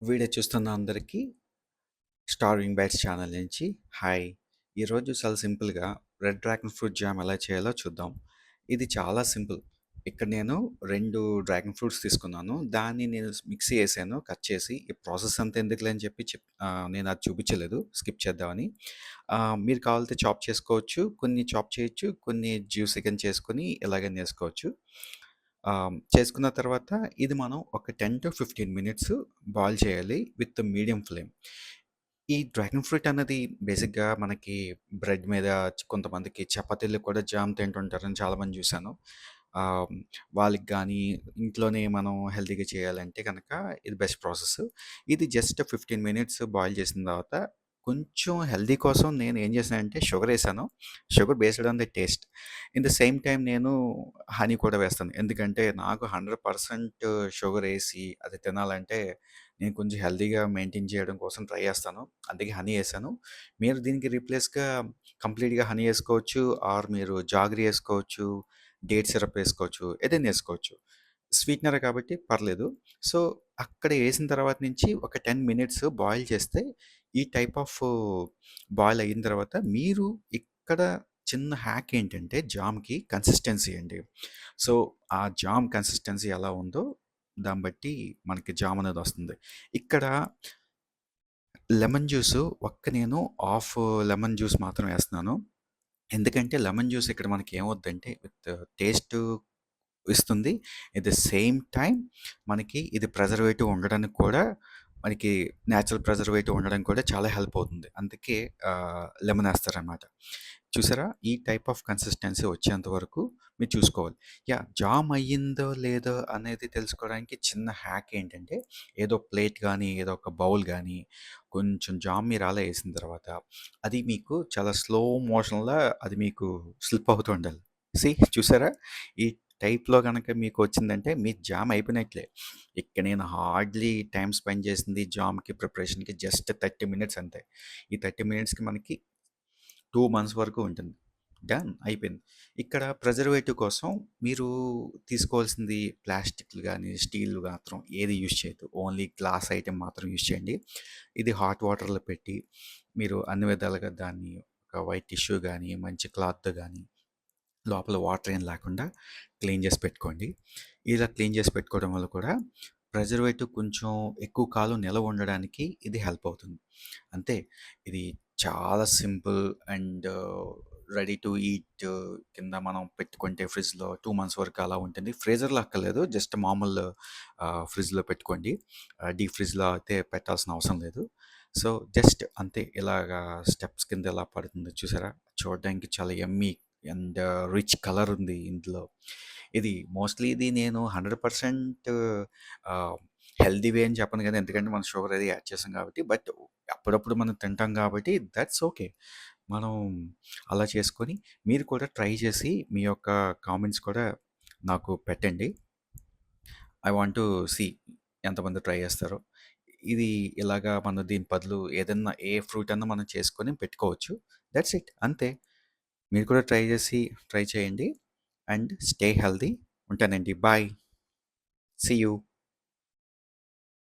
Video చూస్తున్న అందరికీ starving bytes channel నుంచి హాయ్. ఈరోజు చాలా సింపుల్గా రెడ్ డ్రాగన్ ఫ్రూట్ జామ్ ఎలా చేయాలో చూద్దాం. ఇది చాలా సింపుల్. ఇక్కడ నేను 2 డ్రాగన్ ఫ్రూట్స్ తీసుకున్నాను. దాన్ని నేను మిక్సీ చేశాను కట్ చేసి. ఈ ప్రాసెస్ అంతా ఎందుకులే అని చెప్పి నేను అది చూపించలేదు, స్కిప్ చేద్దామని. మీరు కావాలితే చాప్ చేసుకోవచ్చు, కొన్ని చాప్ చేయొచ్చు, కొన్ని జ్యూసీగా చేసుకొని ఎలాగైనా చేసుకోవచ్చు. చేసుకున్న తర్వాత ఇది మనం ఒక 10-15 మినిట్స్ బాయిల్ చేయాలి విత్ మీడియం ఫ్లేమ్. ఈ డ్రాగన్ ఫ్రూట్ అన్నది బేసిక్‌గా మనకి బ్రెడ్ మీద కొంతమందికి చపాతీలు కూడా జామ్ తింటుంటారని చాలామంది చూశాను. ఆహ్, వాళ్ళకి గానీ, ఇంట్లోనే మనం హెల్తీగా చేయాలంటే గనక ఇది బెస్ట్ ప్రాసెస్. ఇది జస్ట్ 15 మినిట్స్ బాయిల్ చేసిన తర్వాత కొంచెం హెల్తీ కోసం నేను ఏం చేశానంటే షుగరేశాను. Sugar based on the taste. In the same time నేను హనీ కూడా వేస్తాను. ఎందుకంటే నాకు 100% షుగరేసి అది తినాలంటే నేను కొంచెం హెల్తీగా మెయింటైన్ చేయడం కోసం ట్రై చేస్తాను. అందుకే హనీ ఏశాను. మీరు దీనికి రీప్లేస్‌గా కంప్లీట్‌గా హనీ ఏసుకోవచ్చు. ఆర్ మీరు జాగరీ ఏసుకోవచ్చు, డేట్ సిరప్ ఏసుకోవచ్చు. ఏదైనా ఏసుకోవచ్చు. స్వీటనరే కాబట్టి పర్లేదు. సో, అక్కడ ఏసిన తర్వాత నుంచి ఒక 10 మినిట్స్ బాయిల్ చేస్తే ఈ టైప్ ఆఫ్ బాయిల్ అయిన తర్వాత మీరు ఇక్కడ చిన్న హ్యాక్ ఏంటంటే జామ్‌కి కన్సిస్టెన్సీ అండి. సో, ఆ జామ్ కన్సిస్టెన్సీ ఎలా ఉందో దాన్ని బట్టి మనకి జామ్ అనేదొస్తుంది. ఇక్కడ లెమన్ జ్యూసు నేను హాఫ్ లెమన్ జ్యూస్ మాత్రం ఏస్తున్నాను. ఎందుకంటే లెమన్ జ్యూస్ ఇక్కడ మనకి ఏమవుద్దంటే విత్ టేస్టు ఇస్తుంది. ఎట్ ద సేమ్ టైమ్ మనకి ఇది ప్రిజర్వేటివ్ ఉండడానికి కూడా మనకి నేచురల్ ప్రిజర్వేటివ్ ఉండడానికి కూడా చాలా హెల్ప్ అవుతుంది. అందుకే లెమన్ ఏస్తారనమాట. చూసారా? ఈ టైప్ ఆఫ్ కన్సిస్టెన్సీ వచ్చేంత వరకు మీరు చూసుకోవాలి. జామ్ అయ్యిందో లేదో అనేది తెలుసుకోవడానికి చిన్న హ్యాక్ ఏంటంటే ఏదో ప్లేట్ గానీ, ఏదో ఒక బౌల్ గానీ కొంచెం జామ్ మీరు అలా ఏసిన తర్వాత అది మీకు చాలా స్లో మోషన్‌లో అది మీకు స్లిప్ అవుతూ ఉండాలి. చూసారా? ఈ టైప్‌లో గనక మీకొచ్చిందంటే మీ జామ్ అయిపోయినట్లే. ఇక్కడ నేను హార్డ్‌లీ టైమ్ స్పెండ్ చేసింది జామ్‌కి ప్రిపరేషన్‌కి జస్ట్ 30 మినిట్స్ అంతే. ఈ 30 మినిట్స్‌కి మనకి 2 మంత్స్ వరకు ఉంటుంది. డన్ అయిపోయింది. ఇక్కడ ప్రిజర్వేటివ్ కోసం మీరు తీసుకోవాల్సింది ప్లాస్టిక్‌లు గానీ, స్టీల్ మాత్రం ఏది యూజ్ చేయొద్దు. ఓన్లీ గ్లాస్ ఐటెమ్ మాత్రం యూజ్ చేయండి. ఇది హాట్ వాటర్‌లో పెట్టి మీరు అన్ని విధాలుగా దాన్ని ఒక వైట్ టిష్యూ గానీ, మంచి క్లాత్ గానీ లోపల వాటర్ ఏం లేకుండా క్లీన్ చేసి పెట్టుకోండి. ఇలా క్లీన్ చేసి పెట్టుకోవడం వల్ల కూడా ప్రిజర్వేటివ్ కొంచెం ఎక్కువ కాలం నిలవ ఉండడానికి ఇది హెల్ప్ అవుతుంది. అంతే. ఇది చాలా simple and ready to eat కింద మనం పెట్టుకుంటే ఫ్రిడ్జ్‌లో 2 మంత్స్ వరకు అలా ఉంటుంది. ఫ్రీజర్‌లో అక్కర్లేదు. జస్ట్ మామూలు ఫ్రిడ్జ్‌లో పెట్టుకోండి. డీప్ ఫ్రిడ్జ్‌లో అయితే పెట్టాల్సిన అవసరం లేదు. సో, జస్ట్ అంతే ఇలాగా స్టెప్స్ కింద ఎలా పడుతుందో చూసారా? చూడడానికి చాలా యమ్మీ అండ్ రిచ్ కలర్ ఉంది ఇందులో. ఇది నేను 100% హెల్తీ వే అని చెప్పను గానీ, ఎందుకంటే మనం షుగర్ అది యాడ్ చేసాం కాబట్టి. బట్ అప్పుడప్పుడు మనం తింటాం కాబట్టి దట్స్ ఓకే. మనం అలా చేసుకొని మీరు కూడా ట్రై చేసి మీ యొక్క కామెంట్స్ కూడా నాకు పెట్టండి. ఐ వాంట్ టు సీ ఎంతమంది ట్రై చేస్తారో. ఇది ఇలాగా మనం దీని బదులు ఏదన్నా ఏ ఫ్రూట్ అన్నా మనం చేసుకొని పెట్టుకోవచ్చు. దట్స్ ఇట్ అంతే. మీరు కూడా ట్రై చేయండి. And stay healthy. ఉంటానండి. బాయ్. See you.